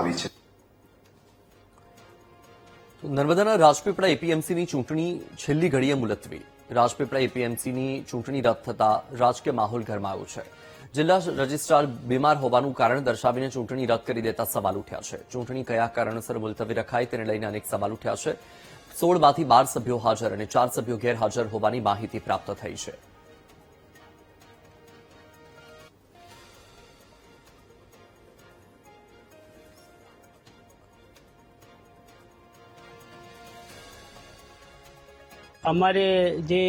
આવી છે। નર્મદાના રાજપીપળા એપીએમસીની ચૂંટણી છેલ્લી ઘડીએ મુલતવી। રાજપીપળા એપીએમસીની ચૂંટણી રદ થતા રાજકીય માહોલ ગરમાયો છે। જિલ્લા રજિસ્ટ્રાર બીમાર હોવાનું કારણ દર્શાવીને ચૂંટણી રદ કરી દેતા સવાલ ઉઠ્યા છે। ચૂંટણી કયા કારણસર મુલતવી રખાઈ તેને લઈને અનેક સવાલ ઉઠ્યા છે। 16માંથી 12 સભ્યો હાજર અને 4 સભ્યો ગેરહાજર હોવાની માહિતી પ્રાપ્ત થઈ છે। અમારે જે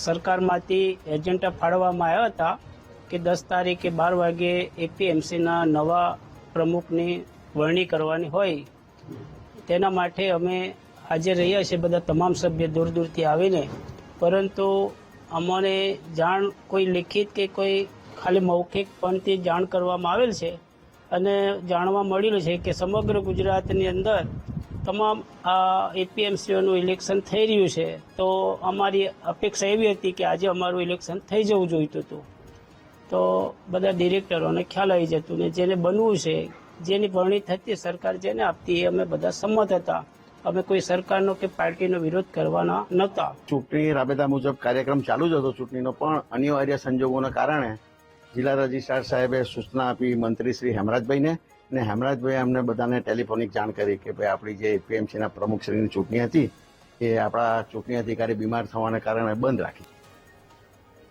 સરકારમાંથી એજન્ડા ફાળવવામાં આવ્યા હતા કે 10 તારીખે 12 વાગે એપીએમસીના નવા પ્રમુખની વરણી કરવાની હોય, તેના માટે અમે હાજર રહ્યા છીએ બધા તમામ સભ્ય દૂર દૂરથી આવીને, પરંતુ અમને જાણ કોઈ લિખિત કે કોઈ ખાલી મૌખિક પણથી જાણ કરવામાં આવેલ છે અને જાણવા મળેલું છે કે સમગ્ર ગુજરાતની અંદર તમામ આ એપીએમસીઓનું ઇલેક્શન થઈ રહ્યું છે, તો અમારી અપેક્ષા એવી હતી કે આજે અમારું ઇલેક્શન થઈ જવું જોઈતું હતું। તો બધા ડિરેક્ટરોને ખ્યાલ આવી જતું ને જેને બનવું છે, જેની વરણી થતી સરકાર જેને આપતી અમે બધા સંમત હતા। અમે કોઈ સરકારનો કે પાર્ટીનો વિરોધ કરવાના નહોતા। ચૂંટણી રાબેતા મુજબ કાર્યક્રમ ચાલુ જ હતો ચૂંટણીનો, પણ અનિવાર્ય સંજોગોના કારણે જિલ્લા રજિસ્ટ્રાર સાહેબે સૂચના આપી મંત્રી શ્રી હેમરાજભાઈને, અને હેમરાજભાઈ અમને બધાને ટેલિફોનિક જાણ કરી કે ભાઈ આપણી જે એપીએમસીના પ્રમુખશ્રીની ચૂંટણી હતી એ આપણા ચૂંટણી અધિકારી બીમાર થવાને કારણે બંધ રાખી।